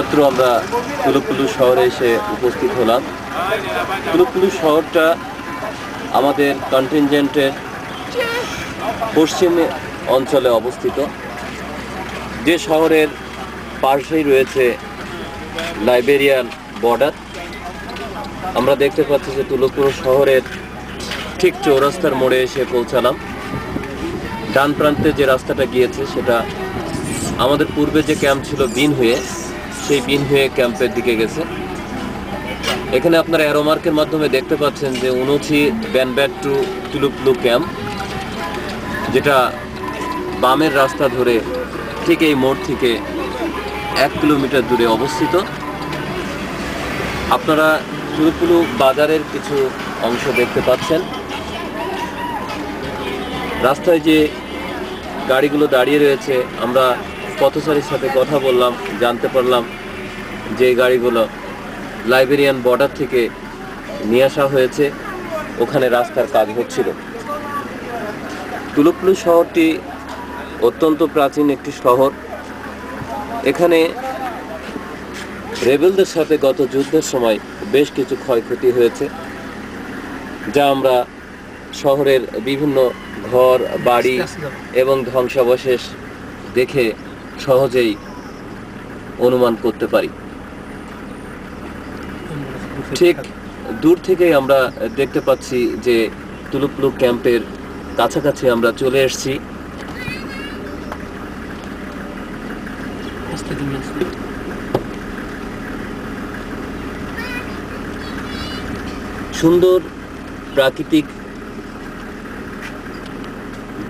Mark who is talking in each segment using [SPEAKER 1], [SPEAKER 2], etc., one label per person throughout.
[SPEAKER 1] এইমাত্র আমরা তুলুকুলু শহরে এসে উপস্থিত হলাম। তুলুকুলু শহরটা আমাদের কন্টিনজেন্টের পশ্চিম অঞ্চলে অবস্থিত, যে শহরের পাশেই রয়েছে লাইবেরিয়ান বর্ডার। আমরা দেখতে পাচ্ছি যে তুলুকুলু শহরের ঠিক চৌরাস্তার মোড়ে এসে পৌঁছালাম। ডান প্রান্তে যে রাস্তাটা গিয়েছে সেটা আমাদের পূর্বে যে ক্যাম্প ছিল বিন হয়ে, সেই বিন হয়ে ক্যাম্পের দিকে গেছে। এখানে আপনারা অ্যারো মার্কের মাধ্যমে দেখতে পাচ্ছেন যে উনচি ব্যানব্যাট টু তুলুকুলু ক্যাম্প, যেটা বামের রাস্তা ধরে ঠিক এই মোড় থেকে 1 কিলোমিটার দূরে অবস্থিত। আপনারা তুলুকুলু বাজারের কিছু অংশ দেখতে পাচ্ছেন। রাস্তায় যে গাড়িগুলো দাঁড়িয়ে রয়েছে, আমরা পথচারীর সাথে কথা বললাম, জানতে পারলাম যে গাড়িগুলো লাইবেরিয়ান বর্ডার থেকে নিয়ে আসা হয়েছে, ওখানে রাস্তার কাজ হচ্ছিল। তুলুকুলু শহরটি অত্যন্ত প্রাচীন একটি শহর। এখানে রেবেলদের সাথে গত যুদ্ধের সময় বেশ কিছু ক্ষয়ক্ষতি হয়েছে, যা আমরা শহরের বিভিন্ন ঘর বাড়ি এবং ধ্বংসাবশেষ দেখে সহজেই অনুমান করতে পারি। ঠিক দূর থেকেই আমরা দেখতে পাচ্ছি যে তুলুকুলু ক্যাম্পের কাছাকাছি আমরা চলে এসেছি। সুন্দর প্রাকৃতিক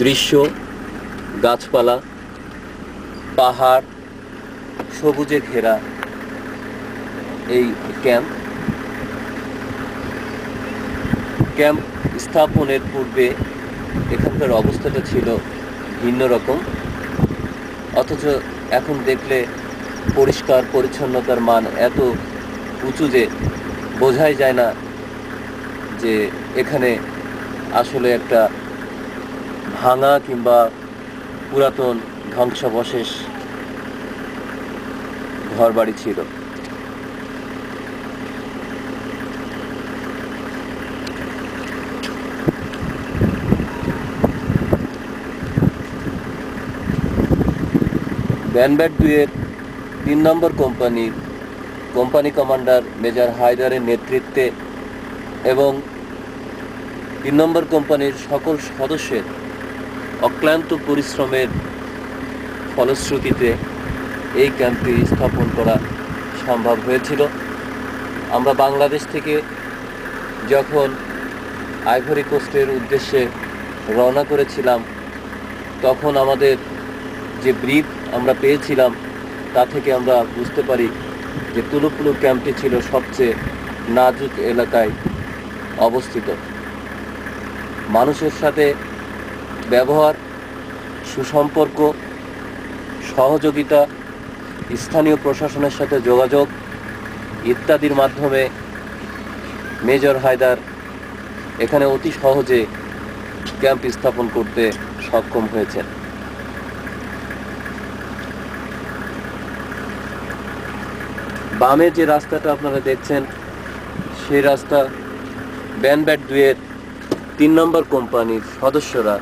[SPEAKER 1] দৃশ্য, গাছপালা, পাহাড়, সবুজে ঘেরা এই ক্যাম্প স্থাপনের পূর্বে এখানকার অবস্থাটা ছিল ভিন্ন রকম, অথচ এখন দেখলে পরিষ্কার পরিচ্ছন্নতার মান এত উঁচু যে বোঝাই যায় না যে এখানে আসলে একটা ভাঙা কিংবা পুরাতন ধ্বংসাবশেষ ঘরবাড়ি ছিল। ব্যানব্যাট 2-এর 3 নম্বর কোম্পানি কমান্ডার মেজর হায়দারের নেতৃত্বে এবং 3 নম্বর কোম্পানির সকল সদস্যের অক্লান্ত পরিশ্রমের ফলশ্রুতিতে এই ক্যাম্পটি স্থাপন করা সম্ভব হয়েছিল। আমরা বাংলাদেশ থেকে যখন আইভরি কোস্টের উদ্দেশ্যে রওনা করেছিলাম, তখন আমাদের যে ব্রিফ আমরা পেয়েছিলাম তা থেকে আমরা বুঝতে পারি যে তুলুকুলু ক্যাম্পটি ছিল সবচেয়ে নাজুক এলাকায় অবস্থিত। মানুষের সাথে ব্যবহার, সুসম্পর্ক, সহযোগিতা, স্থানীয় প্রশাসনের সাথে যোগাযোগ ইত্যাদির মাধ্যমে মেজর হায়দার এখানে অতি সহজে ক্যাম্প স্থাপন করতে সক্ষম হয়েছেন। বামে যে রাস্তাটা আপনারা দেখছেন, সেই রাস্তা ব্যানব্যাট 2-এর 3 নম্বর কোম্পানির সদস্যরা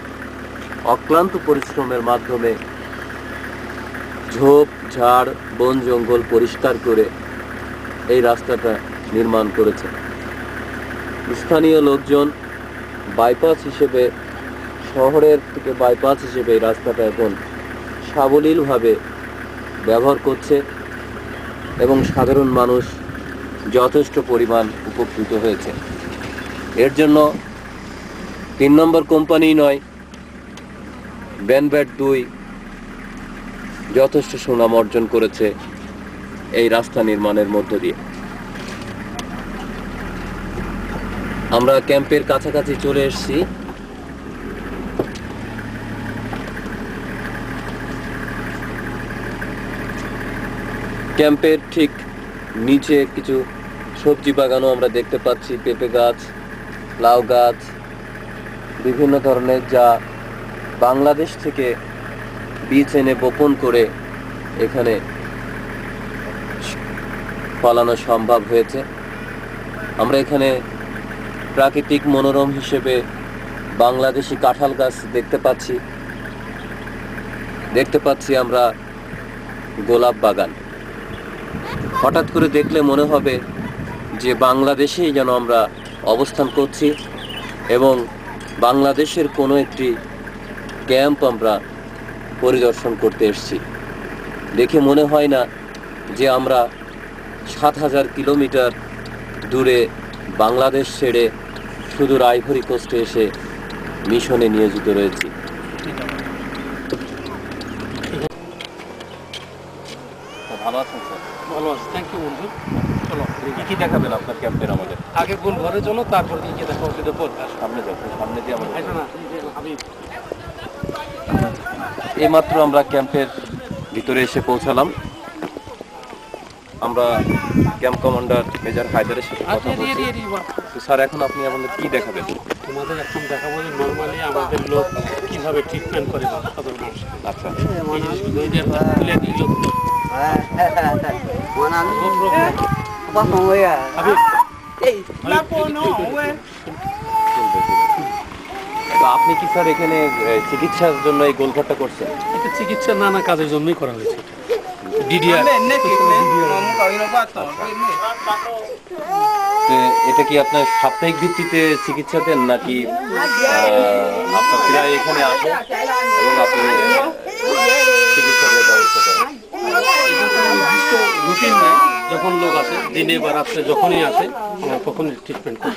[SPEAKER 1] অক্লান্ত পরিশ্রমের মাধ্যমে ঝোপ ঝাড় বন জঙ্গল পরিষ্কার করে এই রাস্তাটা নির্মাণ করেছে। স্থানীয় লোকজন বাইপাস হিসেবে, শহরের থেকে বাইপাস হিসেবে এই রাস্তাটা এখন সাবলীলভাবে ব্যবহার করছে এবং সাধারণ মানুষ যথেষ্ট পরিমাণ উপকৃত হয়েছে। এর জন্য 3 নম্বর কোম্পানি নয়, ব্যানব্যাট 2 যথেষ্ট সুনাম অর্জন করেছে এই রাস্তা নির্মাণের মধ্য দিয়ে। আমরা ক্যাম্পের কাছাকাছি চলে এসেছি। ক্যাম্পের ঠিক নিচে কিছু সবজি বাগানও আমরা দেখতে পাচ্ছি, পেঁপে গাছ, লাউ গাছ, বিভিন্ন ধরনের, যা বাংলাদেশ থেকে বীজ এনে বপন করে এখানে ফলানো সম্ভব হয়েছে। আমরা এখানে প্রাকৃতিক মনোরম হিসেবে বাংলাদেশি কাঁঠাল গাছ দেখতে পাচ্ছি আমরা গোলাপ বাগান। হঠাৎ করে দেখলে মনে হবে যে বাংলাদেশেই যেন আমরা অবস্থান করছি এবং বাংলাদেশের কোনো একটি ক্যাম্প আমরা পরিদর্শন করতে এসেছি। দেখে মনে হয় না যে আমরা ৭,০০০ কিলোমিটার দূরে বাংলাদেশ ছেড়ে সুদূর আইভরি কোস্টে এসে মিশনে নিয়োজিত রয়েছি। ভালো আছেন স্যার?
[SPEAKER 2] ভালো আছে, থ্যাংক ইউ বন্ধু। চলো
[SPEAKER 1] কি দেখাবেন আপনার ক্যাম্পের আমাদের?
[SPEAKER 2] আগে গোল ঘরের জন্য, তারপর কি দেখা হবে তো পর।
[SPEAKER 1] সামনে যাও, সামনে দিয়ে আমাদের।
[SPEAKER 2] আচ্ছা না আমি
[SPEAKER 1] এইমাত্র আমরা ক্যাম্পের ভিতরে এসে পৌঁছালাম। আমরা ক্যাম্প কমান্ডার মেজর হায়দারের সাথে কথা বলছি। তো স্যার, এখন আপনি আমাদের কি দেখাবেন?
[SPEAKER 2] তোমাদের এখন দেখাবো যে নর্মালি আমাদের লোক কিভাবে ট্রিটমেন্ট করে সাধারণ মানুষ।
[SPEAKER 1] আচ্ছা, তো আপনি কি স্যার এখানে চিকিৎসার জন্য এই গোলঘরটা করছেন?
[SPEAKER 2] এটা চিকিৎসা নানা কাজের জন্যই করা হয়েছে। ডিডিআর
[SPEAKER 1] এটা কি আপনার সাপ্তাহিক ভিত্তিতে চিকিৎসা দেন নাকি আপনার প্রায় এখানে আসেন এবং আপনি চিকিৎসার ব্যবস্থা করেন?
[SPEAKER 2] নির্দিষ্ট রুটিন নেই, যখন লোক আসে দিনে বা রাত্রে যখনই আসে তখনই ট্রিটমেন্ট করি।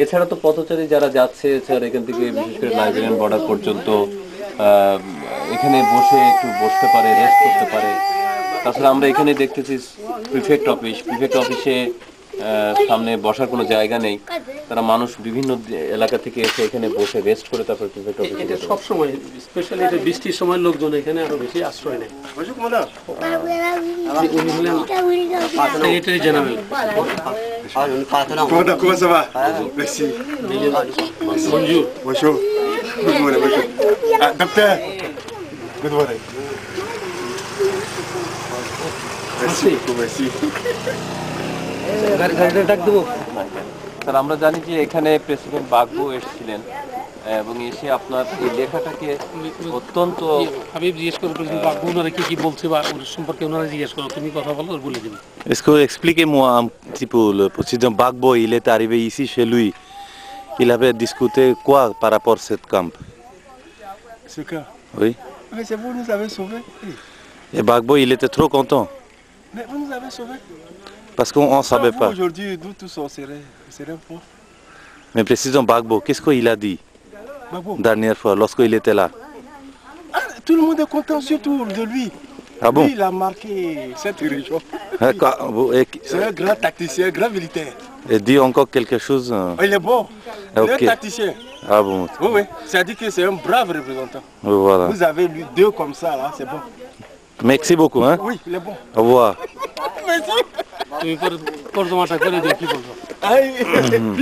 [SPEAKER 1] এছাড়া তো পথচারী যারা যাচ্ছে, এছাড়া এখান থেকে বিশেষ করে নাইজেরিয়ান বর্ডার পর্যন্ত এখানে একটু বসতে পারে, রেস্ট করতে পারে। তাছাড়া আমরা এখানে দেখতেছি প্রিফেক্ট অফিসে সামনে বসার কোনো জায়গা নেই। তারা মানুষ বিভিন্ন এলাকা থেকে এসে এখানে বসে রেস্ট করে তারপর প্রিফেক্ট অফিসে
[SPEAKER 2] এটা সব সময়, স্পেশালি এটা বৃষ্টির সময় লোকজন এখানে আরো বেশি আশ্রয় নেয়। উনি হলেন secretary general.
[SPEAKER 3] Comment ça va? Merci.
[SPEAKER 2] Bonjour.
[SPEAKER 3] Bonjour. Good morning. Bonjour. Ah, docteur. Good morning. Merci. Merci.
[SPEAKER 2] ডাক দেবো।
[SPEAKER 1] স্যার, আমরা জানি যে এখানে প্রেসিডেন্ট বাগবো এসেছিলেন এবং এসে আপনার এই লেখাটাকে অত্যন্ত
[SPEAKER 2] হাবিব জিজ্ঞেস করো প্রেসিডেন্ট বাগবো ওনারা কি বলছে বা ওর সম্পর্কে ওনারা জিজ্ঞেস করো, তুমি কথা বলো আর বলে দিবি।
[SPEAKER 4] Est-ce que expliquez-moi un petit peu, le président Gbagbo, il est arrivé ici chez lui. Il avait discuté quoi par rapport à cette camp?
[SPEAKER 3] Ce cas.
[SPEAKER 4] Oui.
[SPEAKER 3] Mais c'est vous nous avez sauvés.
[SPEAKER 4] Et Gbagbo, il était trop content
[SPEAKER 3] Mais vous nous avez sauvés.
[SPEAKER 4] parce qu'on ne savait
[SPEAKER 3] Vous,
[SPEAKER 4] pas.
[SPEAKER 3] aujourd'hui, nous tous on serait pauvres.
[SPEAKER 4] Mais président Gbagbo, qu'est-ce qu'il a dit
[SPEAKER 3] Bah bon.
[SPEAKER 4] dernière fois lorsqu'il était là?
[SPEAKER 3] Ah, tout le monde est content surtout de lui.
[SPEAKER 4] Ah bon?
[SPEAKER 3] Lui, il a marqué cette région.
[SPEAKER 4] Hein,
[SPEAKER 3] C'est un grand tacticien, un grand militaire.
[SPEAKER 4] Et dit encore quelque chose
[SPEAKER 3] Il est bon. Il est
[SPEAKER 4] Ok.
[SPEAKER 3] un tacticien.
[SPEAKER 4] Ah bon,
[SPEAKER 3] Oui, oui. C'est-à-dire que c'est un brave représentant.
[SPEAKER 4] voilà.
[SPEAKER 3] Vous avez lu deux comme ça, là, c'est bon.
[SPEAKER 4] Merci beaucoup, hein?
[SPEAKER 3] Oui, il est bon.
[SPEAKER 4] Au revoir.
[SPEAKER 3] Merci.
[SPEAKER 2] তুমি তর্জমাটা করে দিও কি বলবো।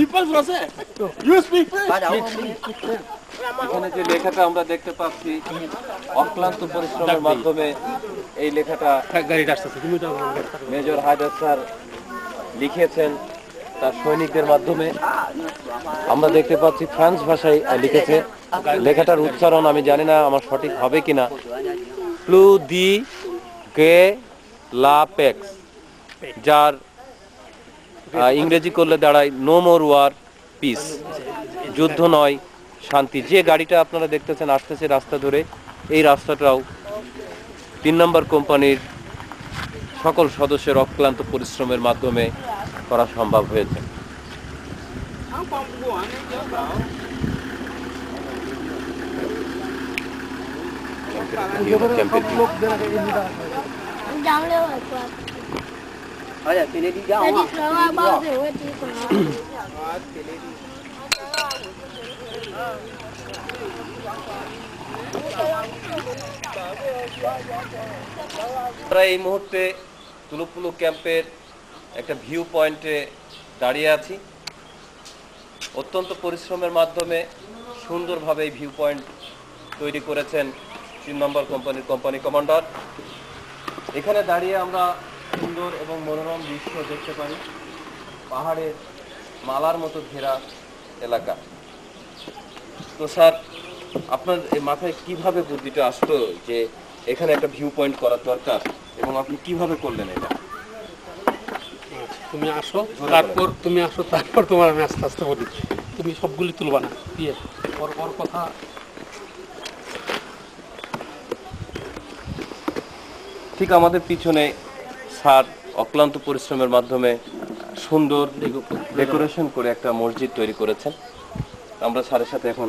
[SPEAKER 3] Il parle français. You speak French.
[SPEAKER 1] এখানে যে লেখাটা আমরা দেখতে পাচ্ছি, অক্লান্ত পরিশ্রমের মাধ্যমে এই লেখাটা
[SPEAKER 2] গাড়িটা আসতেছে, তুমি তো
[SPEAKER 1] মেজর হায়দার স্যার লিখেছেন তার সৈনিকদের মাধ্যমে। আমরা দেখতে পাচ্ছি ফ্রান্স ভাষায় লিখেছে। লেখাটার উচ্চারণ আমি জানি না আমার সঠিক হবে কিনা। প্লু দি গে লা পেক্স, যার ইংরেজি করলে দাঁড়ায় নো মোর ওয়ার পিস, যুদ্ধ নয় শান্তি। যে গাড়িটা আপনারা দেখতেছেন আসতেছে রাস্তা ধরে, এই রাস্তাটাও ৩ নম্বর কোম্পানির সকল সদস্যের অক্লান্ত পরিশ্রমের মাধ্যমে করা সম্ভব হয়েছে। আমরা এই মুহূর্তে তুলুপুলু ক্যাম্পের একটা ভিউ পয়েন্টে দাঁড়িয়ে আছি। অত্যন্ত পরিশ্রমের মাধ্যমে সুন্দরভাবে এই ভিউ পয়েন্ট তৈরি করেছেন ৩ নম্বর কোম্পানির কোম্পানি কমান্ডার। এখানে দাঁড়িয়ে আমরা সুন্দর এবং মনোরম দৃশ্য দেখতে পারি। পাহাড়ের মালার মতো ঘেরা এলাকা। তো স্যার, আপনার এই মাথায় কিভাবে বুদ্ধিটা আসলো যে এখানে একটা ভিউ পয়েন্ট করার দরকার, এবং আপনি কিভাবে করলেন এটা?
[SPEAKER 2] আচ্ছা, তুমি আসো, তারপর তোমার আমি আস্তে আস্তে বলি। তুমি সবগুলি তুলবা না, দিয়ে পর পর কথা।
[SPEAKER 1] ঠিক আমাদের পিছনে স্যার অক্লান্ত পরিশ্রমের মাধ্যমে সুন্দর ডেকোরেশন করে একটা মসজিদ তৈরি করেছেন। আমরা স্যারের সাথে এখন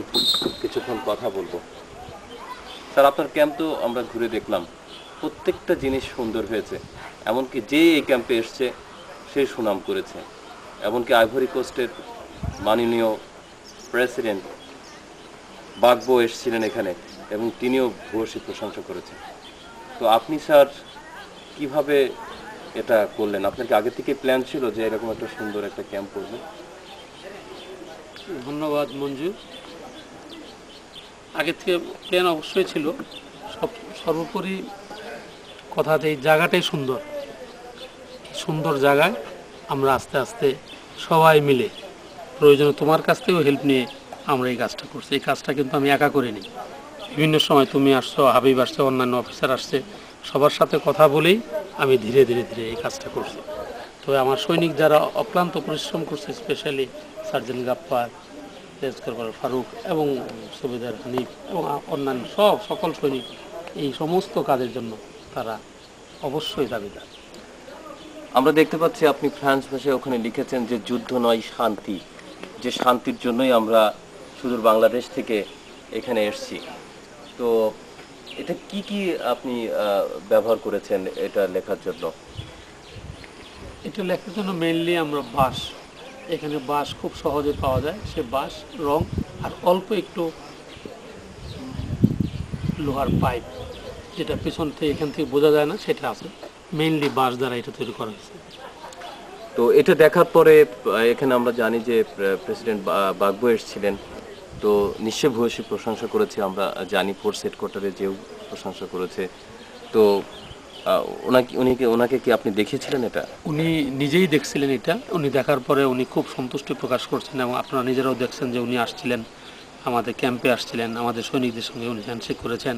[SPEAKER 1] কিছুক্ষণ কথা বলবো। স্যার, আপনার ক্যাম্প তো আমরা ঘুরে দেখলাম, প্রত্যেকটা জিনিস সুন্দর হয়েছে। এমনকি যে এই ক্যাম্পে এসছে সে সুনাম করেছে। এমনকি আইভরি কোস্টের মাননীয় প্রেসিডেন্ট বাগবো এসেছিলেন এখানে, এবং তিনিও ভূয়সী প্রশংসা করেছেন। তো আপনি স্যার কিভাবে এটা করলেন? আপনার কি আগে থেকে প্ল্যান ছিল যে এরকম একটা সুন্দর একটা ক্যাম্প করবেন?
[SPEAKER 2] ধন্যবাদ মঞ্জু। আগে থেকে প্ল্যান অবশ্যই ছিল। সর্বোপরি কথা, এই জায়গাটাই সুন্দর। সুন্দর জায়গায় আমরা আস্তে আস্তে সবাই মিলে, প্রয়োজনে তোমার কাছ থেকেও হেল্প নিয়ে আমরা এই কাজটা করছি। এই কাজটা কিন্তু আমি একা করিনি। বিভিন্ন সময় তুমি আসছো, হাবিব আসছে, অন্যান্য অফিসার আসছে, সবার সাথে কথা বলেই আমি ধীরে ধীরে ধীরে এই কাজটা করছি। তো আমার সৈনিক যারা অক্লান্ত পরিশ্রম করছে, স্পেশালি সার্জেন্ট গাপ্পার, লেফটেন্যান্ট ফারুক এবং সুবেদার হানিফ এবং অন্যান্য সকল সৈনিক, এই সমস্ত কাজের জন্য তারা অবশ্যই দাবিদার।
[SPEAKER 1] আমরা দেখতে পাচ্ছি আপনি ফ্রান্স ভাষায় ওখানে লিখেছেন যে যুদ্ধ নয় শান্তি, যে শান্তির জন্যই আমরা সুদূর বাংলাদেশ থেকে এখানে এসেছি। তো এটা কি কি আপনি ব্যবহার করেছেন এটা লেখার জন্য?
[SPEAKER 2] এটা লেখার জন্য মেইনলি আমরা বাঁশ, এখানে বাঁশ খুব সহজে পাওয়া যায়, সে বাঁশ, রং আর অল্প একটু লোহার পাইপ, যেটা পেছন থেকে এখান থেকে বোঝা যায় না, সেটা আছে। মেইনলি বাঁশ দ্বারা এটা তৈরি করা হয়েছে।
[SPEAKER 1] তো এটা দেখার পরে এখানে আমরা জানি যে প্রেসিডেন্ট বাগবো এসেছিলেন, তো নিশ্চয় ভূয়সী প্রশংসা করেছে। আমরা জানি ফোর্স হেডকোয়ার্টারে যেও প্রশংসা করেছে। তো ওনাকে কি আপনি দেখিয়েছিলেন এটা?
[SPEAKER 2] উনি নিজেই দেখছিলেন এটা। উনি দেখার পরে উনি খুব সন্তুষ্টি প্রকাশ করছেন, এবং আপনারা নিজেরাও দেখছেন যে উনি আসছিলেন, আমাদের ক্যাম্পে আসছিলেন, আমাদের সৈনিকদের সঙ্গে উনি হ্যান্ডশেক করেছেন।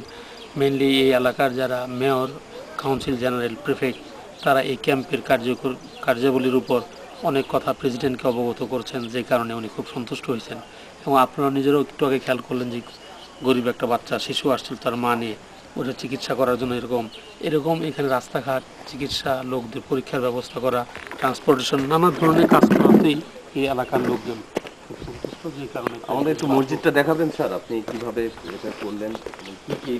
[SPEAKER 2] মেনলি এই এলাকার যারা মেয়র, কাউন্সিল জেনারেল, প্রিফেক্ট, তারা এই ক্যাম্পের কার্যাবলীর উপর অনেক কথা প্রেসিডেন্টকে অবগত করছেন, যে কারণে উনি খুব সন্তুষ্ট হয়েছেন। এবং আপনারা নিজেরাও একটু আগে খেয়াল করলেন যে গরিব একটা বাচ্চা শিশু আসছিল তার মা নিয়ে, ওটা চিকিৎসা করার জন্য এরকম এখানে রাস্তাঘাট, চিকিৎসা, লোকদের পরীক্ষার ব্যবস্থা করা, ট্রান্সপোর্টেশন, নানা ধরনের কাজ করাতেই এই এলাকার লোকজন খুব সন্তুষ্ট। যে কারণে
[SPEAKER 1] আমাদের একটু মসজিদটা দেখাবেন স্যার, আপনি কিভাবে এটা করলেন এবং কি কি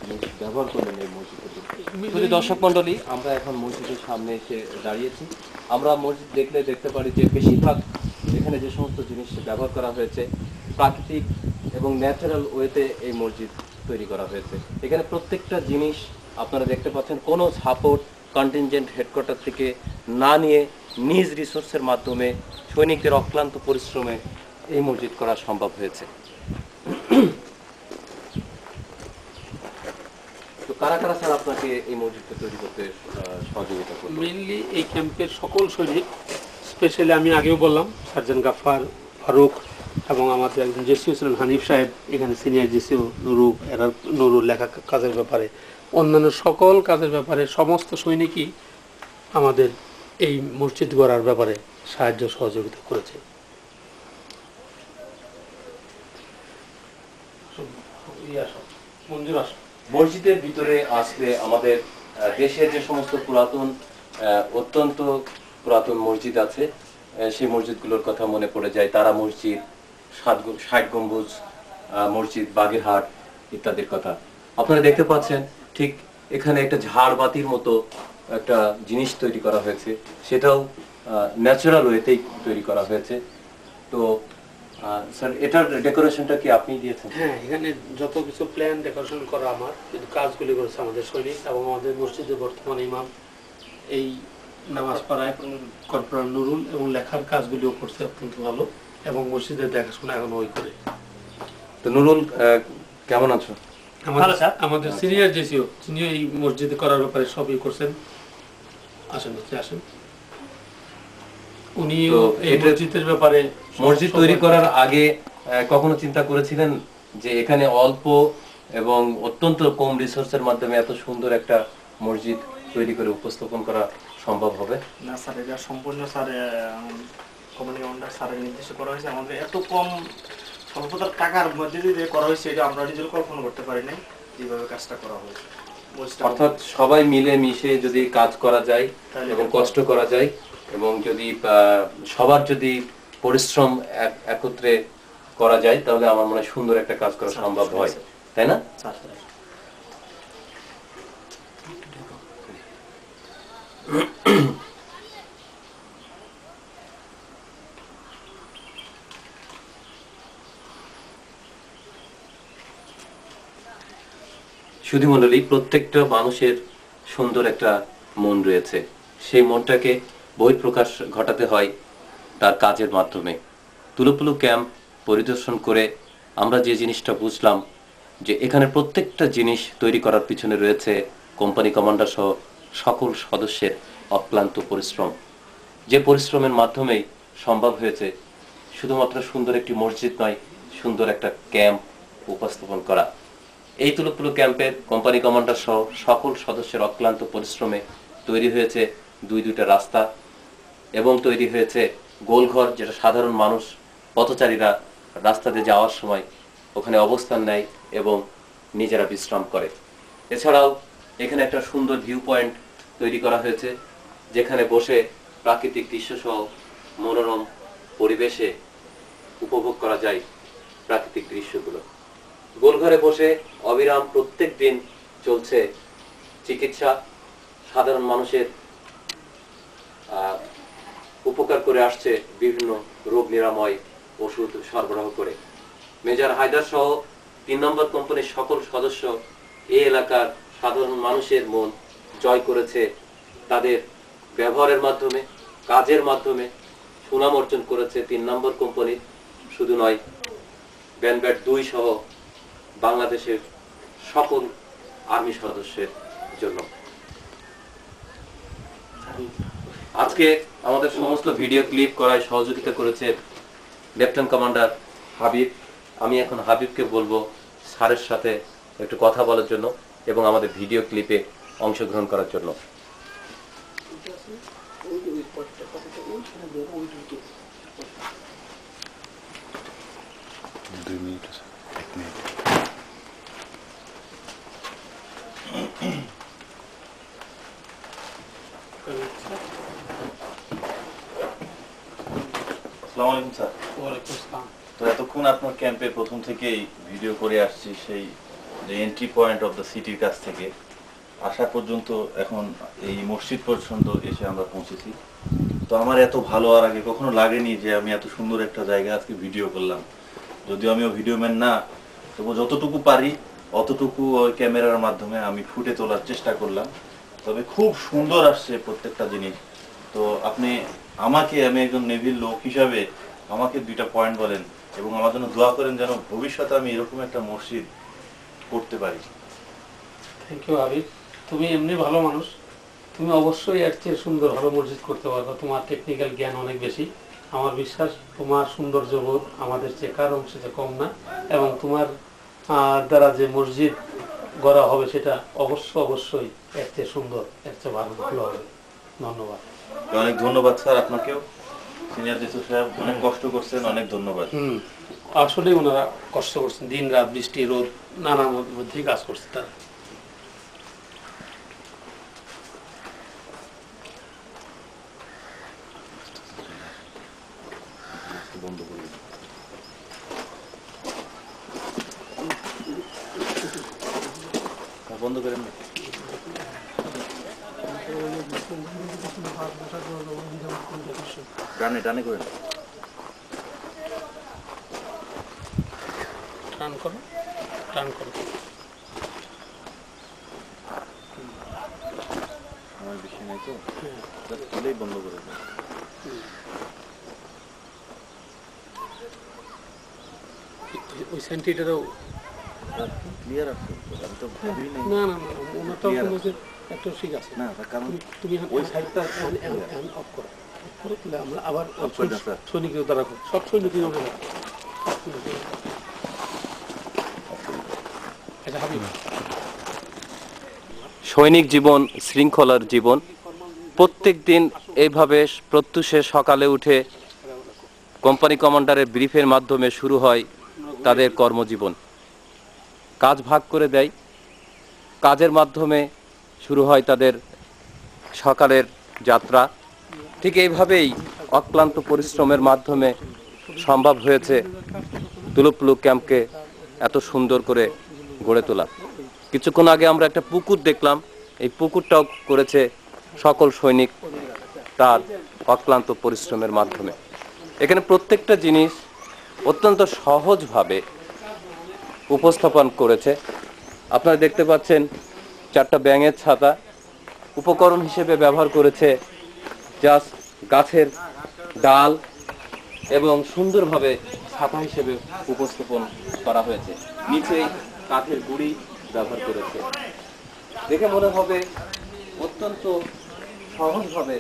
[SPEAKER 1] জিনিস ব্যবহার করলেন এই মসজিদে? দর্শক মন্ডলী, আমরা এখন মসজিদের সামনে এসে দাঁড়িয়েছি। আমরা মসজিদ দেখতে পারি যে বেশিরভাগ এখানে যে সমস্ত জিনিস ব্যবহার করা হয়েছে প্রাকৃতিক এবং ন্যাচারাল ওয়েতে এই মসজিদ তৈরি করা হয়েছে। এখানে প্রত্যেকটা জিনিস আপনারা দেখতে পাচ্ছেন, কোনো সাপোর্ট কন্টিনজেন্ট হেডকোয়ার্টার থেকে না নিয়ে নিজ রিসোর্সের মাধ্যমে সৈনিকদের অক্লান্ত পরিশ্রমে এই মসজিদ করা সম্ভব হয়েছে। তো কারা কারা স্যার আপনাকে এই মসজিদটা তৈরি করতে সহযোগিতা করবে?
[SPEAKER 2] মেইনলি এই ক্যাম্পের সকল সৈনিক, স্পেশালি আমি আগেও বললাম সার্জেন্ট গাফফার, ফারুক এবং আমাদের একজন জেসিও ছিলেন হানিফ সাহেব, এখানে সিনিয়র জেসিও নুরুল লেখা কাজের ব্যাপারে, অন্যান্য সকল কাজের ব্যাপারে সমস্ত সৈনিকই আমাদের এই মসজিদ গড়ার ব্যাপারে সাহায্য সহযোগিতা করেছে।
[SPEAKER 1] মসজিদের ভিতরে আসলে আমাদের দেশের যে সমস্ত অত্যন্ত পুরাতন মসজিদ আছে, সেই মসজিদগুলোর কথা মনে পড়ে যায়। তারা মসজিদ, 60 গম্বুজ মসজিদ, বাগেরহাট ইত্যাদির কথা আপনারা দেখতে পাচ্ছেন। ঠিক এখানে একটা ঝাড়বাতির মতো একটা জিনিস তৈরি করা হয়েছে, সেটাও ন্যাচারাল ওয়েতেই তৈরি করা হয়েছে। তো স্যার, এটার ডেকোরেশনটা কি আপনি দিয়েছেন?
[SPEAKER 2] হ্যাঁ, এখানে যত কিছু প্ল্যান ডেকোরেশন করা আমার, কিন্তু কাজগুলি করেছে আমাদের সৈনিক এবং আমাদের মসজিদের বর্তমান ইমাম, এই নামাজ পড়ায় কর্পোরাল নুরুল, এবং লেখার কাজগুলিও করছে অত্যন্ত ভালো, এবং মসজিদের দেখাশোনা এখন ওই করে।
[SPEAKER 1] তো নুরুল, কেমন আছো?
[SPEAKER 2] আমাদের সিনিয়র জেসিও, তিনিও এই মসজিদে করার ব্যাপারে সবই করছেন। আসেন নিচে আসেন। উনিও
[SPEAKER 1] তো
[SPEAKER 2] এই
[SPEAKER 1] এটা-
[SPEAKER 2] মসজিদের ব্যাপারে
[SPEAKER 1] মসজিদ তৈরি করার আগে কখনো চিন্তা করেছিলেন যে এখানে অল্প এবং অত্যন্ত কম রিসোর্সের মাধ্যমে এত সুন্দর একটা মসজিদ তৈরি করে উপস্থাপন করা সম্ভব হবে?
[SPEAKER 5] না স্যার, এটা সম্পূর্ণ স্যার কোম্পানি কমান্ডার স্যারের নির্দেশে করা হয়েছে। আমাদের এত কম স্বল্পতার টাকার মধ্যে দিয়ে করা হয়েছে, এটা আমরা নিজের কল্পনা করতে পারি নাই যেভাবে কাজটা করা হয়েছে।
[SPEAKER 1] অর্থাৎ সবাই মিলে মিশে যদি কাজ করা যায় এবং কষ্ট করা যায় এবং যদি সবার যদি পরিশ্রম একত্রে করা যায় তাহলে আমার মনে হয় সুন্দর একটা কাজ করা সম্ভব হয়, তাই না?
[SPEAKER 5] স্যার
[SPEAKER 1] সুধী মণ্ডলী, প্রত্যেকটা মানুষের সুন্দর একটা মন রয়েছে। সেই মনটাকে বহিঃপ্রকাশ ঘটাতে হয় তার কাজের মাধ্যমে। তুলোপুলু ক্যাম্প পরিদর্শন করে আমরা যে জিনিসটা বুঝলাম যে এখানে প্রত্যেকটা জিনিস তৈরি করার পিছনে রয়েছে কোম্পানি কমান্ডার সহ সকল সদস্যের অক্লান্ত পরিশ্রম। যে পরিশ্রমের মাধ্যমেই সম্ভব হয়েছে শুধুমাত্র সুন্দর একটি মসজিদ নয়, সুন্দর একটা ক্যাম্প উপস্থাপন করা। এই তুলোপুলু ক্যাম্পের কোম্পানি কমান্ডার সহ সকল সদস্যের অক্লান্ত পরিশ্রমে তৈরি হয়েছে দুইটা রাস্তা এবং তৈরি হয়েছে গোলঘর, যেটা সাধারণ মানুষ পথচারীরা রাস্তা দিয়ে যাওয়ার সময় ওখানে অবস্থান নেয় এবং নিজেরা বিশ্রাম করে। এছাড়াও এখানে একটা সুন্দর ভিউ পয়েন্ট তৈরি করা হয়েছে যেখানে বসে প্রাকৃতিক দৃশ্য সহ মনোরম পরিবেশে উপভোগ করা যায় প্রাকৃতিক দৃশ্যগুলো। গোলঘরে বসে অবিরাম প্রত্যেক দিন চলছে চিকিৎসা, সাধারণ মানুষের উপকার করে আসছে বিভিন্ন রোগ নিরাময় ওষুধ সরবরাহ করে। মেজর হায়দার সহ 3 নম্বর কোম্পানির সকল সদস্য এই এলাকার সাধারণ মানুষের মন জয় করেছে তাদের ব্যবহারের মাধ্যমে, কাজের মাধ্যমে সুনাম অর্জন করেছে 3 নম্বর কোম্পানির শুধু নয়, ব্যানব্যাট 2 সহ বাংলাদেশের সকল আর্মি সদস্যের জন্য। আজকে আমাদের সমস্ত ভিডিও ক্লিপ করায় সহযোগিতা করেছে লেফটেন্যান্ট কমান্ডার হাবিব। আমি এখন হাবিবকে বলবো স্যারের সাথে একটু কথা বলার জন্য এবং আমাদের ভিডিও ক্লিপে অংশগ্রহণ করার জন্য।
[SPEAKER 4] আসসালামু আলাইকুম স্যার।
[SPEAKER 2] ওয়ালাইকুম আসসালাম।
[SPEAKER 4] তো এতক্ষণ আপনার ক্যাম্পে প্রথম থেকেই ভিডিও করে আসছি, সেই যে এন্ট্রি পয়েন্ট অফ দ্য সিটির কাছ থেকে আসা পর্যন্ত এখন এই মসজিদ পর্যন্ত এসে আমরা পৌঁছেছি। তো আমার এত ভালো আর আগে কখনো লাগেনি যে আমি এত সুন্দর একটা জায়গা আজকে ভিডিও করলাম। যদিও আমিও ভিডিও ম্যান না, তবু যতটুকু পারি অতটুকু ওই ক্যামেরার মাধ্যমে আমি ফুটে তোলার চেষ্টা করলাম। তবে খুব সুন্দর আসছে প্রত্যেকটা জিনিস। তো আপনি আমাকে, আমি একজন নেভির লোক হিসাবে আমাকে 2টা পয়েন্ট বলেন এবং আমার জন্য দোয়া করেন যেন ভবিষ্যতে আমি এরকম একটা মসজিদ করতে পারি।
[SPEAKER 2] থ্যাংক ইউ হাবিব, তুমি এমনি ভালো মানুষ, তুমি অবশ্যই এর চেয়ে সুন্দর ভালো মসজিদ করতে পারবে। তোমার টেকনিক্যাল জ্ঞান অনেক বেশি। আমার বিশ্বাস তোমার সৌন্দর্যবোধ আমাদের চেয়ে কারো অংশে কম না, এবং তোমার দ্বারা যে মসজিদ গড়া হবে সেটা অবশ্যই এর চেয়ে সুন্দর, এর চেয়ে ভালো হবে। ধন্যবাদ।
[SPEAKER 4] অনেক ধন্যবাদ স্যার আপনাকেও। সিনিয়র ডিসি সাহেব অনেক কষ্ট করছেন, অনেক ধন্যবাদ।
[SPEAKER 2] আসলে ওনারা কষ্ট করছেন, দিন রাত বৃষ্টি রোদ নানার মধ্যে কাজ করছে তারা।
[SPEAKER 4] বন্ধ করুন। বন্ধ করেন না। ডানে ডানে করেন।
[SPEAKER 2] টান করো, টান করো।
[SPEAKER 4] আমার বেশি নাই তো, খুলেই বন্ধ করে দেন।
[SPEAKER 2] ওই সেন্টিটারও
[SPEAKER 4] ক্লিয়ার আছে, আমি তো ভাবি নাই।
[SPEAKER 2] না ওনারটাও একটু ঠিক আছে
[SPEAKER 4] না কারণ
[SPEAKER 2] তুমি
[SPEAKER 4] ওই সাইডটা
[SPEAKER 2] অফ করো তাহলে আমরা আবার
[SPEAKER 4] Off করে দাও, স্যার।
[SPEAKER 2] সৈনিকের দ্বারা সব সৈনিকের ওঠে এটা হবে
[SPEAKER 1] সৈনিক জীবন শৃঙ্খলার জীবন। প্রত্যেক দিন এইভাবে প্রত্যুষে সকালে উঠে কোম্পানি কমান্ডারের ব্রিফের মাধ্যমে শুরু হয় তাদের কর্মজীবন। কাজ ভাগ করে দেয়, কাজের মাধ্যমে শুরু হয় তাদের সকালের যাত্রা। ঠিক এইভাবেই অক্লান্ত পরিশ্রমের মাধ্যমে সম্ভব হয়েছে তুলুপলু ক্যাম্পকে এত সুন্দর করে গড়ে তোলা। কিছুক্ষণ আগে আমরা একটা পুকুর দেখলাম, এই পুকুরটাও করেছে সকল সৈনিক তার অক্লান্ত পরিশ্রমের মাধ্যমে। এখানে প্রত্যেকটা জিনিস অত্যন্ত সহজভাবে উপস্থাপন করেছে। আপনারা দেখতে পাচ্ছেন 4টা ব্যাঙের ছাতা উপকরণ হিসেবে ব্যবহার করেছে জাস্ট গাছের ডাল এবং সুন্দরভাবে ছাতা হিসেবে উপস্থাপন করা হয়েছে। নিচেই কাঠের গুঁড়ি ব্যবহার করেছে। দেখে মনে হবে অত্যন্ত সহজভাবে